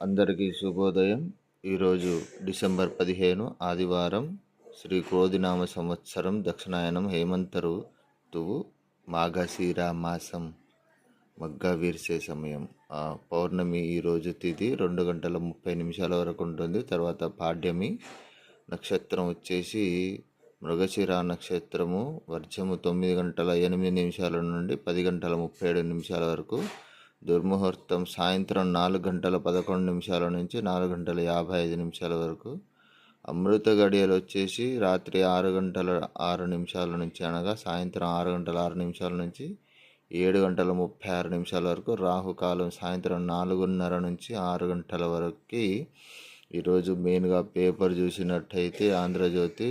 అందరికీ శుభోదయం. ఈరోజు డిసెంబర్ 15 ఆదివారం. శ్రీ క్రోధినామ సంవత్సరం దక్షిణాయనం హేమంత ఋతువు మాఘశిర మాసం మగ్గ వీర్సే సమయం. పౌర్ణమి ఈరోజు తిథి 2 గంటల 30 నిమిషాల వరకు ఉంటుంది. తర్వాత పాడ్యమి నక్షత్రం వచ్చేసి మృగశిర నక్షత్రము వర్జము 9 గంటల 8 నిమిషాల నుండి 10 గంటల 37 నిమిషాల వరకు. దుర్ముహూర్తం సాయంత్రం 4 గంటల 11 నిమిషాల నుంచి 4 గంటల 55 నిమిషాల వరకు. అమృత గడియలు వచ్చేసి రాత్రి 6 గంటల 6 నిమిషాల నుంచి అనగా సాయంత్రం 6 గంటల 6 నిమిషాల నుంచి 7 గంటల 36 నిమిషాల వరకు. రాహుకాలం సాయంత్రం 4:30 నుంచి 6 గంటల వరకు. ఈరోజు మెయిన్గా పేపర్ చూసినట్టయితే ఆంధ్రజ్యోతి,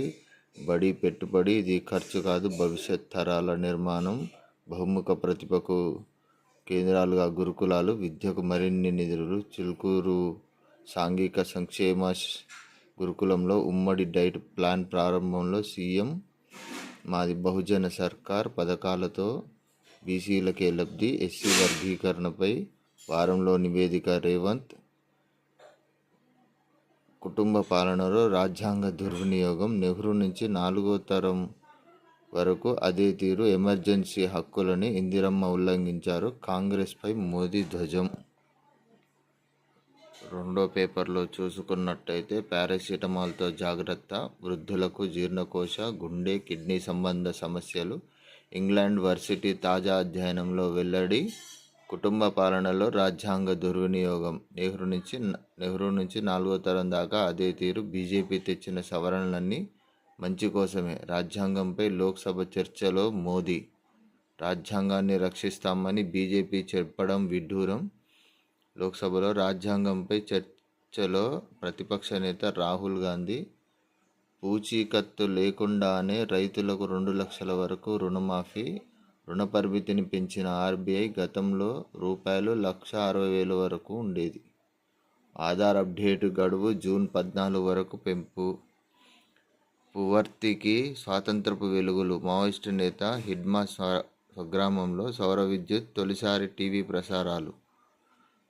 బడి పెట్టుబడి, ఇది ఖర్చు కాదు భవిష్యత్ తరాల నిర్మాణం, బహుముఖ ప్రతిభకు కేంద్రాలుగా గురుకులాలు, విద్యకు మరిన్ని నిధులు. చిలుకూరు సాంఘిక సంక్షేమ గురుకులంలో ఉమ్మడి డైట్ ప్లాన్ ప్రారంభంలో సీఎం మాది బహుజన సర్కార్ పథకాలతో బీసీలకే లబ్ధి. ఎస్సీ వర్గీకరణపై వారంలో నివేదిక రేవంత్. కుటుంబ పాలనలో రాజ్యాంగ దుర్వినియోగం, నెహ్రూ నుంచి 4వ తరం వరకు అదే తీరు. ఎమర్జెన్సీ హక్కులని ఇందిరమ్మ ఉల్లంఘించారు. కాంగ్రెస్పై మోదీ ధ్వజం. రెండో పేపర్లో చూసుకున్నట్టయితే పారాసిటమాల్తో జాగ్రత్త, వృద్ధులకు జీర్ణకోశ, గుండె, కిడ్నీ సంబంధ సమస్యలు. ఇంగ్లాండ్ వర్సిటీ తాజా అధ్యయనంలో వెల్లడి. కుటుంబ పాలనలో రాజ్యాంగ దుర్వినియోగం, నెహ్రూ నుంచి 4వ తరం దాకా అదే తీరు. బీజేపీ తెచ్చిన సవరణలన్నీ మంచి కోసమే. రాజ్యాంగంపై లోక్సభ చర్చలో మోదీ. రాజ్యాంగాన్ని రక్షిస్తామని బీజేపీ చెప్పడం విడ్డూరం. లోక్సభలో రాజ్యాంగంపై చర్చలో ప్రతిపక్ష నేత రాహుల్ గాంధీ. పూచీకత్తు లేకుండానే రైతులకు 2 లక్షల వరకు రుణమాఫీ. రుణ పరిమితిని పెంచిన ఆర్బీఐ. గతంలో రూ.1,60,000 వరకు ఉండేది. ఆధార్ అప్డేట్ గడువు జూన్ 14 వరకు పెంపు. పువర్తికి స్వాతంత్రపు వెలుగులు. మావోయిస్టు నేత హిడ్మా స్వగ్రామంలో సౌర విద్యుత్, తొలిసారి టీవీ ప్రసారాలు.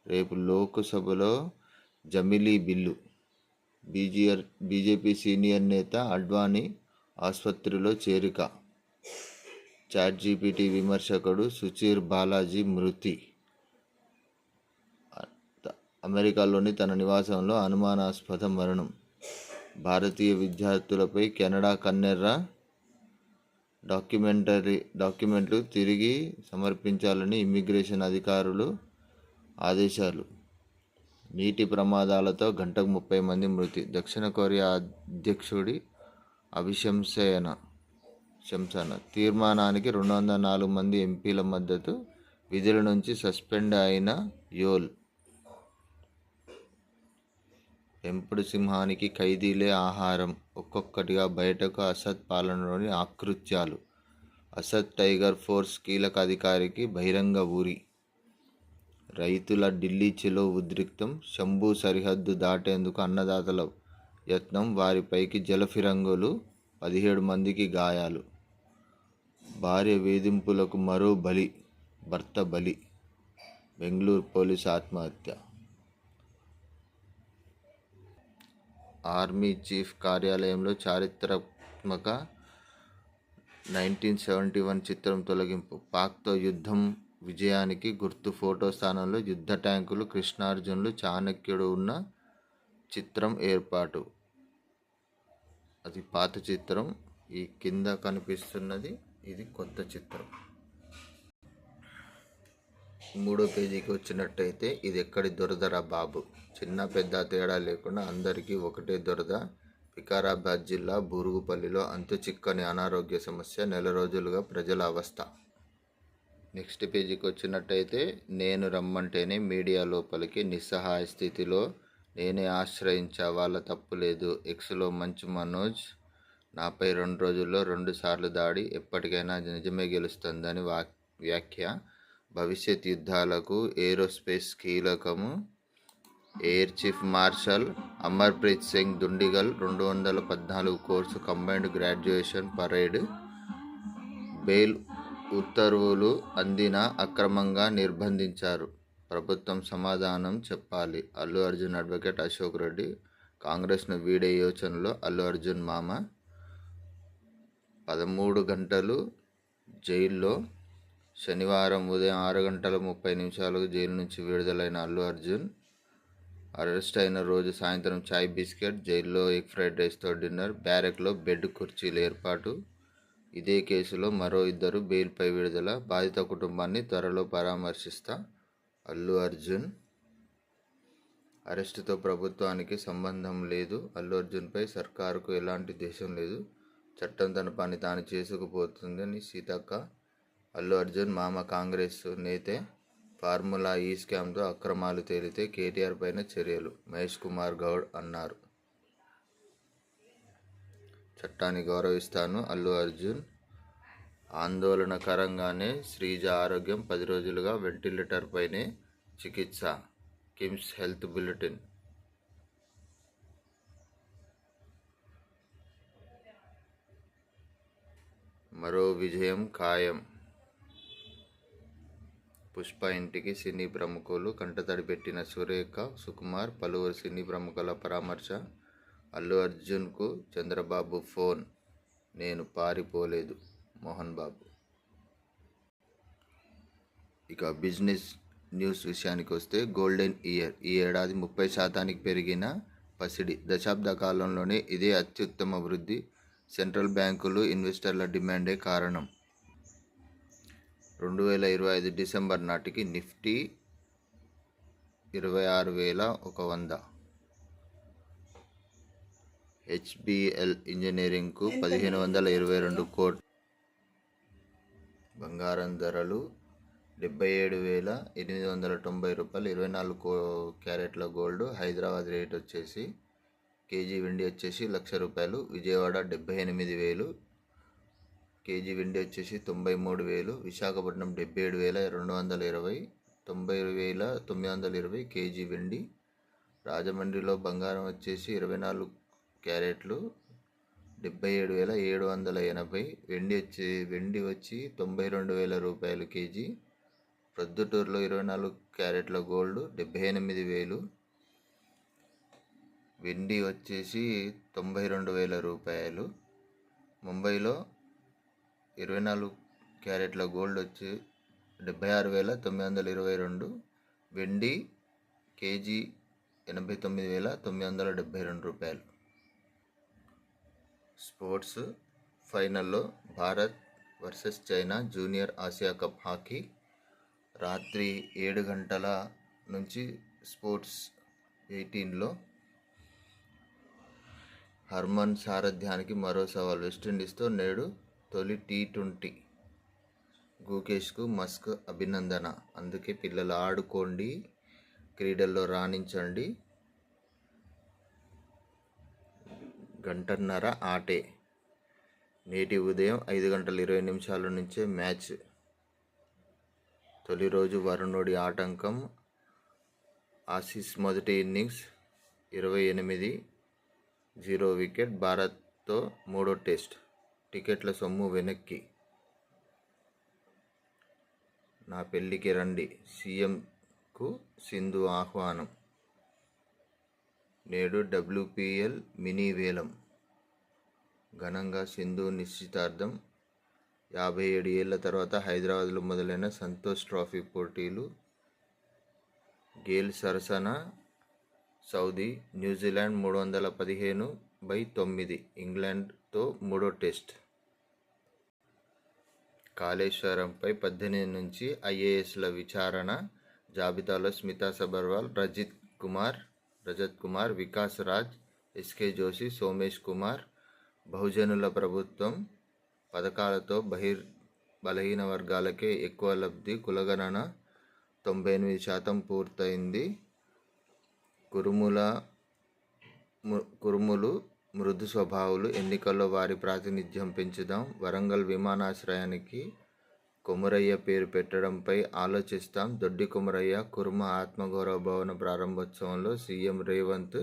రేపు లోక్సభలో జమిలీ బిల్లు. బీజేపీ సీనియర్ నేత అడ్వాణీ ఆసుపత్రిలో చేరిక. చాట్జీపీటీ విమర్శకుడు సుచీర్ బాలాజీ మృతి. అమెరికాలోని తన నివాసంలో అనుమానాస్పద మరణం. భారతీయ విద్యార్థులపై కెనడా కన్నెర్ర. డాక్యుమెంట్లు తిరిగి సమర్పించాలని ఇమ్మిగ్రేషన్ అధికారులు ఆదేశాలు. నీటి ప్రమాదాలతో గంటకు 30 మంది మృతి. దక్షిణ కొరియా అధ్యక్షుడి అభిశంసన. తీర్మానానికి 204 మంది ఎంపీల మద్దతు. విధుల నుంచి సస్పెండ్ అయిన యోల్. పెంపుడు సింహానికి ఖైదీలే ఆహారం. ఒక్కొక్కటిగా బయటకు. అసద్ పాలనలోని ఆకృత్యాలు. అసద్ టైగర్ ఫోర్స్ కీలక అధికారికి బహిరంగ ఉరి. రైతుల ఢిల్లీ చెలో ఉద్రిక్తం. శంభూ సరిహద్దు దాటేందుకు అన్నదాతల యత్నం. వారిపైకి జలఫిరంగులు. 17 మందికి గాయాలు. భార్య వేధింపులకు మరో బలి. భర్త బలి. బెంగళూరు పోలీసు ఆత్మహత్య. ఆర్మీ చీఫ్ కార్యాలయంలో చారిత్రాత్మక 1971 చిత్రం తొలగింపు. పాక్తో యుద్ధం విజయానికి గుర్తు ఫోటో స్థానంలో యుద్ధ ట్యాంకులు, కృష్ణార్జునులు, చాణక్యుడు ఉన్న చిత్రం ఏర్పాటు. అది పాత చిత్రం. ఈ కింద కనిపిస్తున్నది ఇది కొత్త చిత్రం. 3వ పేజీకి వచ్చినట్టయితే ఇది ఎక్కడి దొరదరా బాబు. చిన్న పెద్ద తేడా లేకుండా అందరికీ ఒకటే దొరద. వికారాబాద్ జిల్లా బూరుగుపల్లిలో అంతు చిక్కని అనారోగ్య సమస్య. నెల రోజులుగా ప్రజల అవస్థ. నెక్స్ట్ పేజీకి వచ్చినట్టయితే నేను రమ్మంటేనే మీడియా లోపలికి. నిస్సహాయ స్థితిలో నేనే ఆశ్రయించా, వాళ్ళ తప్పు లేదు. ఎక్స్లో మంచు మనోజ్. నాపై 2 రోజుల్లో 2 సార్లు దాడి. ఎప్పటికైనా నిజమే గెలుస్తుందని వ్యాఖ్య. భవిష్యత్ యుద్ధాలకు ఏరోస్పేస్ కీలకము. Air chief marshal Amarpreet Singh Dundigal 214 course combined graduation parade. Bail ఉత్తర్వులు అందినా అక్రమంగా నిర్బంధించారు. ప్రభుత్వం సమాధానం చెప్పాలి. అల్లు అర్జున్ అడ్వకేట్ అశోక్ రెడ్డి కాంగ్రెస్ను వీడే యోచనలో అల్లు అర్జున్ మామ. 13 గంటలు జైల్లో. శనివారం ఉదయం 6:30 జైలు నుంచి విడుదలైన అల్లు అర్జున్ అరెస్ట్ అయిన రోజు సాయంత్రం చాయ్ బిస్కెట్, జైల్లో ఎగ్ ఫ్రైడ్ రైస్తో డిన్నర్, బ్యారెక్లో బెడ్ కుర్చీల ఏర్పాటు. ఇదే కేసులో మరో 2 బెయిల్పై విడుదల. బాధిత కుటుంబాన్ని త్వరలో పరామర్శిస్తా అల్లు అర్జున్. అరెస్టుతో ప్రభుత్వానికి సంబంధం లేదు. అల్లు అర్జున్పై సర్కారుకు ఎలాంటి దేశం లేదు. చట్టం తన పని తాను చేసుకుపోతుందని సీతక్క. అల్లు అర్జున్ మామ కాంగ్రెస్ నేతే. ఫార్ములా ఈ స్కామ్తో అక్రమాలు తేలితే కేటీఆర్ పైన చర్యలు, మహేష్ కుమార్ గౌడ్ అన్నారు. చట్టాన్ని గౌరవిస్తాను అల్లు అర్జున్. ఆందోళనకరంగానే శ్రీజ ఆరోగ్యం. 10 రోజులుగా వెంటిలేటర్ పైనే చికిత్స. KIMS health bulletin. మరో విజయం ఖాయం. పుష్ప ఇంటికి సినీ ప్రముఖులు కంటతడి పెట్టిన సురేఖ, సుకుమార్. పలువురు సినీ ప్రముఖుల పరామర్శ. అల్లు అర్జున్కు చంద్రబాబు ఫోన్. నేను పారిపోలేదు మోహన్ బాబు. ఇక బిజినెస్ న్యూస్ విషయానికి వస్తే, గోల్డెన్ ఇయర్. ఈ ఏడాది 30% పెరిగిన పసిడి. దశాబ్ద కాలంలోనే ఇదే అత్యుత్తమ వృద్ధి. సెంట్రల్ బ్యాంకులు, ఇన్వెస్టర్ల డిమాండే కారణం. 2025 డిసెంబర్ నాటికి నిఫ్టీ 26,100. హెచ్బిఎల్ ఇంజనీరింగ్కు 1,522 కోట్లు. బంగారం ధరలు 77,890 రూపాయలు. 24 క్యారెట్ల గోల్డ్. హైదరాబాద్ రేట్ వచ్చేసి కేజీ వెండి వచ్చేసి 1,00,000 రూపాయలు. విజయవాడ 78,000. కేజీ వెండి వచ్చేసి 93,000. విశాఖపట్నం 77,220. 90,920 కేజీ వెండి. రాజమండ్రిలో బంగారం వచ్చేసి 24 క్యారెట్లు 77,780. వెండి వచ్చి 92,000 రూపాయలు కేజీ. ప్రొద్దుటూరులో 24 క్యారెట్ల గోల్డ్ 78,000. వెండి వచ్చేసి 92,000 రూపాయలు. ముంబైలో 24 క్యారెట్ల గోల్డ్ వచ్చి 76,922. వెండి కేజీ 89,972 రూపాయలు. స్పోర్ట్స్ ఫైనల్లో Bharat versus China junior Asia cup hockey. రాత్రి 7 గంటల నుంచి స్పోర్ట్స్ 18లో హర్మన్ సారథ్యానికి మరో సవాల్. వెస్టిండీస్తో నేడు తొలి టీ20. గుకేష్కు మస్క్ అభినందన. అందుకే పిల్లలు ఆడుకోండి, క్రీడల్లో రాణించండి. 1.5 గంటల ఆటే. నేటి ఉదయం 5:20 నుంచే మ్యాచ్. తొలి రోజు వరుణుడి ఆటంకం. ఆసీస్ మొదటి ఇన్నింగ్స్ 28, 0 వికెట్. భారత్తో మూడో టెస్ట్. టికెట్ల సొమ్ము వెనక్కి. నా పెళ్లికి రండి. సీఎంకు సింధు ఆహ్వానం. నేడు WPL మినీ వేలం. ఘనంగా సింధు నిశ్చితార్థం. 57 ఏళ్ల తర్వాత హైదరాబాద్లో మొదలైన సంతోష్ ట్రోఫీ పోటీలు. గేల్ సరసన సౌదీ. న్యూజిలాండ్ 315/9 ఇంగ్లాండ్తో మూడో టెస్ట్. కాళేశ్వరంపై 18 నుంచి IASల విచారణ. జాబితాలో స్మితా సబర్వాల్, రజత్ కుమార్, వికాస్ రాజ్, SK జోషి, సోమేష్ కుమార్. బహుజనుల ప్రభుత్వం. పథకాలతో బలహీన వర్గాలకే ఎక్కువ లబ్ధి. కులగణన 98% పూర్తయింది. కురుములు మృదు స్వభావులు. ఎన్నికల్లో వారి ప్రాతినిధ్యం పెంచుదాం. వరంగల్ విమానాశ్రయానికి కొమురయ్య పేరు పెట్టడంపై ఆలోచిస్తాం. దొడ్డి కొమురయ్య కుర్మ ఆత్మగౌరవ భవన ప్రారంభోత్సవంలో సీఎం రేవంత్.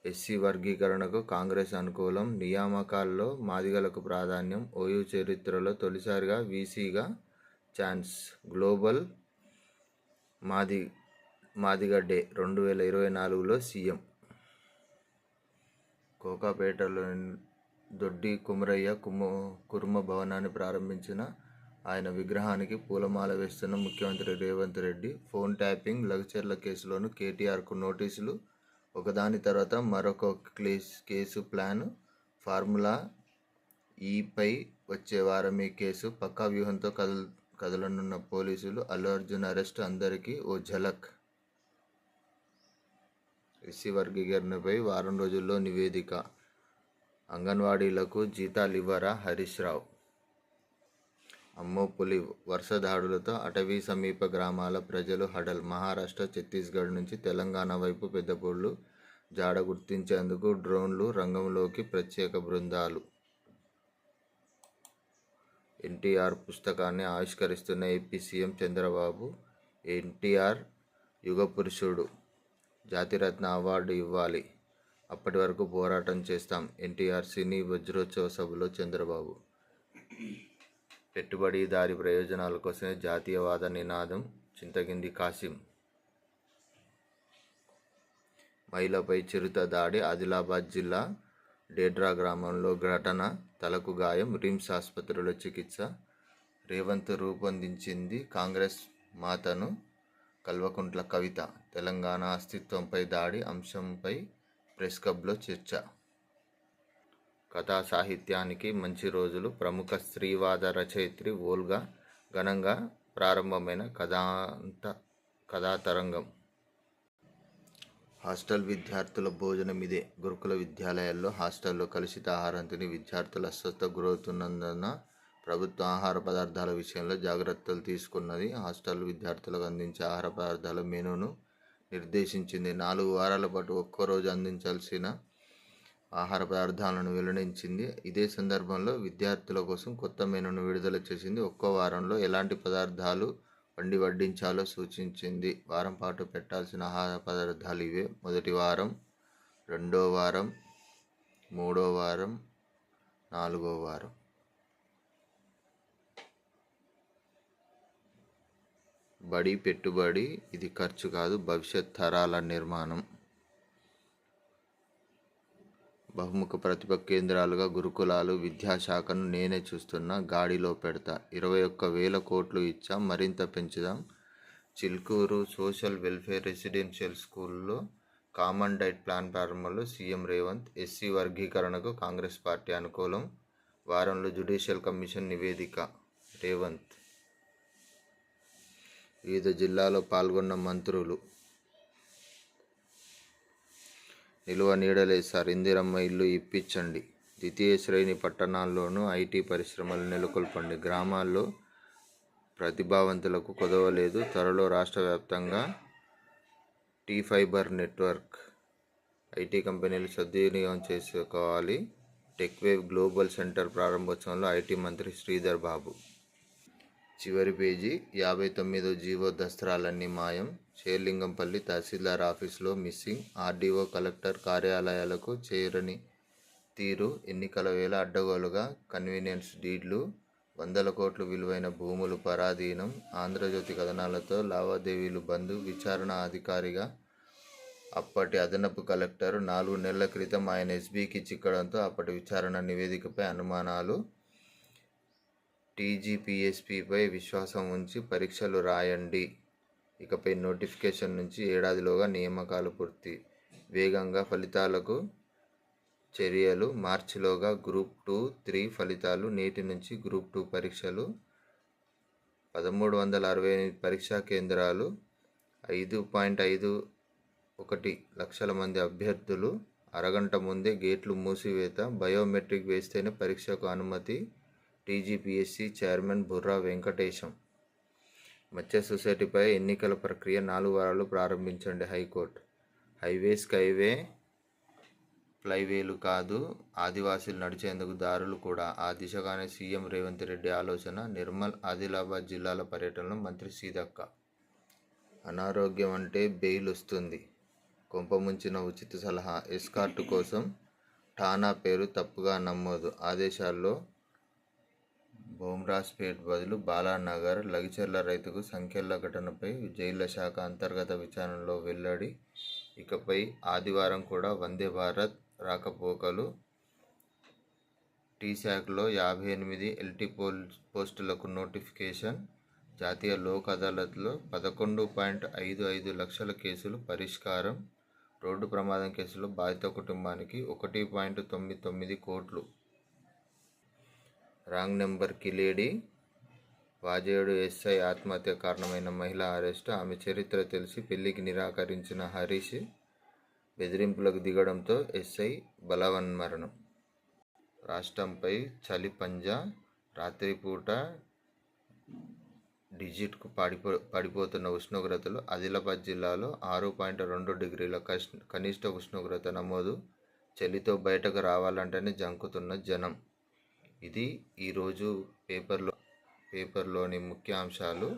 ఎస్సీ వర్గీకరణకు కాంగ్రెస్ అనుకూలం. నియామకాల్లో మాదిగలకు ప్రాధాన్యం. ఓయూ చరిత్రలో తొలిసారిగా వీసీగా ఛాన్స్. గ్లోబల్ మాది మాదిగడ్డే 2024లో సీఎం. కోకాపేటలోని దొడ్డి కుమరయ్య కుర్మ భవనాన్ని ప్రారంభించిన ఆయన విగ్రహానికి పూలమాల వేస్తున్న ముఖ్యమంత్రి రేవంత్ రెడ్డి. ఫోన్ ట్యాపింగ్, లగ్చర్ల కేసులోనూ కేటీఆర్కు నోటీసులు. ఒకదాని తర్వాత మరొక కేసు ప్లాన్. ఫార్ములా ఈపై వచ్చే వారమే కేసు. పక్కా వ్యూహంతో కదలనున్న పోలీసులు. అల్లు అర్జున్ అరెస్ట్ అందరికీ ఓ ఝలక్. ఎస్సీ వర్గీకరణపై వారం రోజుల్లో నివేదిక. అంగన్వాడీలకు జీతాలివ్వరా హరీష్ రావు. అమ్మో పులి వరుస దాడులతో అటవీ సమీప గ్రామాల ప్రజలు హడల్. మహారాష్ట్ర, ఛత్తీస్గఢ్ నుంచి తెలంగాణ వైపు పెద్దపూళ్లు జాడ గుర్తించేందుకు డ్రోన్లు రంగంలోకి. ప్రత్యేక బృందాలు. ఎన్టీఆర్ పుస్తకాన్ని ఆవిష్కరిస్తున్న ఏపీ సీఎం చంద్రబాబు. ఎన్టీఆర్ యుగపురుషుడు, జాతిరత్న అవార్డు ఇవ్వాలి, అప్పటి వరకు పోరాటం చేస్తాం. ఎన్టీఆర్ సినీ వజ్రోత్సవ సభలో చంద్రబాబు. పెట్టుబడిదారీ ప్రయోజనాల కోసమే జాతీయవాద నినాదం. చింతకింది కాసిం. మహిళపై చిరుత దాడి. ఆదిలాబాద్ జిల్లా డేడ్రా గ్రామంలో ఘటన. తలకు గాయం, రిమ్స్ ఆసుపత్రిలో చికిత్స. రేవంత్ రూపొందించింది కాంగ్రెస్ మాతను. కల్వకుంట్ల కవిత. తెలంగాణ అస్తిత్వంపై దాడి అంశంపై ప్రెస్ క్లబ్లో చర్చ. కథా సాహిత్యానికి మంచి రోజులు. ప్రముఖ స్త్రీవాద రచయిత్రి ఓల్గా ఘనంగా ప్రారంభమైన కథాతరంగం. హాస్టల్ విద్యార్థుల భోజనం ఇదే. గురుకుల విద్యాలయాల్లో హాస్టల్లో కలుషిత ఆహారం తిని విద్యార్థులు అస్వస్థతకు గురవుతున్నందున ప్రభుత్వం ఆహార పదార్థాల విషయంలో జాగ్రత్తలు తీసుకున్నది. హాస్టల్ విద్యార్థులకు అందించే ఆహార పదార్థాల మెనూను నిర్దేశించింది. 4 వారాల పాటు ఒక్కోరోజు అందించాల్సిన ఆహార పదార్థాలను వెల్లడించింది. ఇదే సందర్భంలో విద్యార్థుల కోసం కొత్త మెనూను విడుదల చేసింది. ఒక్కో వారంలో ఎలాంటి పదార్థాలు వడ్డించాలో సూచించింది. వారం పాటు పెట్టాల్సిన ఆహార పదార్థాలు ఇవే. మొదటి వారం, 2వ వారం, 3వ వారం, 4వ వారం. బడి పెట్టుబడి, ఇది ఖర్చు కాదు, భవిష్యత్ తరాల నిర్మాణం. బహుముఖ ప్రతిభ కేంద్రాలుగా గురుకులాలు. విద్యాశాఖను నేనే చూస్తున్నా, గాడిలో పెడతా. 21,000 కోట్లు ఇచ్చాం, మరింత పెంచుదాం. చిల్కూరు సోషల్ వెల్ఫేర్ రెసిడెన్షియల్ స్కూల్లో కామన్ డైట్ ప్లాన్ ప్రారంభంలో సీఎం రేవంత్. ఎస్సీ వర్గీకరణకు కాంగ్రెస్ పార్టీ అనుకూలం. వారంలో జ్యుడిషియల్ కమిషన్ నివేదిక. రేవంత్. వివిధ జిల్లాల్లో పాల్గొన్న మంత్రులు. నిలువ నీడలేదు సార్, ఇందిరమ్మ ఇల్లు ఇప్పించండి. ద్వితీయ శ్రేణి పట్టణాల్లోనూ ఐటీ పరిశ్రమలు నెలకొల్పండి. గ్రామాల్లో ప్రతిభావంతులకు కొదవలేదు. త్వరలో రాష్ట్ర వ్యాప్తంగా టీ-ఫైబర్ నెట్వర్క్. ఐటీ కంపెనీలు సద్వినియోగం చేసుకోవాలి. టెక్వేవ్ గ్లోబల్ సెంటర్ ప్రారంభోత్సవంలో ఐటీ మంత్రి శ్రీధర్ బాబు. చివరి పేజీ. 59వ జీవో దస్త్రాలన్నీ మాయం. షేర్లింగంపల్లి తహసీల్దార్ ఆఫీసులో మిస్సింగ్. ఆర్డీఓ, కలెక్టర్ కార్యాలయాలకు చేరని తీరు. ఎన్నికల వేళ అడ్డగోలుగా కన్వీనియన్స్ డీడ్లు. 100 కోట్ల విలువైన భూములు పరాధీనం. ఆంధ్రజ్యోతి కథనాలతో లావాదేవీలు బంద్. విచారణ అధికారిగా అప్పటి అదనపు కలెక్టర్. 4 నెలల క్రితం ఆయన ఎస్బీకి చిక్కడంతో అప్పటి విచారణ నివేదికపై అనుమానాలు. టీజీపీఎస్పీపై విశ్వాసం ఉంచి పరీక్షలు రాయండి. ఇకపై నోటిఫికేషన్ నుంచి ఏడాదిలోగా నియామకాలు పూర్తి. వేగంగా ఫలితాలకు చర్యలు. మార్చిలోగా గ్రూప్ 2, 3 ఫలితాలు. నేటి నుంచి గ్రూప్ 2 పరీక్షలు. 1368 పరీక్షా కేంద్రాలు. 5.51 లక్షల మంది అభ్యర్థులు. అరగంట ముందే గేట్లు మూసివేత. బయోమెట్రిక్ వేస్తేనే పరీక్షకు అనుమతి. TGPSC chairman Burra Venkatesham. మత్స్య సొసైటీపై ఎన్నికల ప్రక్రియ 4 వారాలు ప్రారంభించండి హైకోర్టు. హైవే స్కైవే ఫ్లైవేలు కాదు, ఆదివాసీలు నడిచేందుకు దారులు కూడా. ఆ దిశగానే సీఎం రేవంత్ రెడ్డి ఆలోచన. నిర్మల్, ఆదిలాబాద్ జిల్లాల పర్యటనలో మంత్రి సీతక్క. అనారోగ్యం అంటే బెయిల్ వస్తుంది. కొంపముంచిన ఉచిత సలహా. ఎస్కార్ట్ కోసం ఠాణా పేరు తప్పుగా నమోదు. ఆదేశాల్లో బోమ్రాస్పేట్ బదులు బాలానగర్, లగిచెర్ల రైతుకు సంఖ్యల ఘటనపై జైళ్ల శాఖ అంతర్గత విచారణలో వెల్లడి. ఇకపై ఆదివారం కూడా వందే భారత్ రాకపోకలు. టీశాక్లో 58 ఎల్టీ పోస్టులకు నోటిఫికేషన్. జాతీయ లోక్ అదాలత్లో 11.55 లక్షల కేసులు పరిష్కారం. రోడ్డు ప్రమాదం కేసులో బాధిత కుటుంబానికి 1.99 కోట్లు. రాంగ్ నెంబర్ కిలేడి. వాజేడు ఎస్ఐ ఆత్మహత్య కారణమైన మహిళ అరెస్టు. ఆమె చరిత్ర తెలిసి పెళ్లికి నిరాకరించిన హరీష్ బెదిరింపులకు దిగడంతో ఎస్ఐ బలవన్మరణం. రాష్ట్రంపై చలి పంజా. రాత్రిపూట డిజిట్కు పడిపోతున్న ఉష్ణోగ్రతలు. ఆదిలాబాద్ జిల్లాలో 6.2 డిగ్రీల కనిష్ట ఉష్ణోగ్రత నమోదు. చలితో బయటకు రావాలంటేనే జంకుతున్న జనం. ఇది ఈరోజు పేపర్లోని ముఖ్యాంశాలు.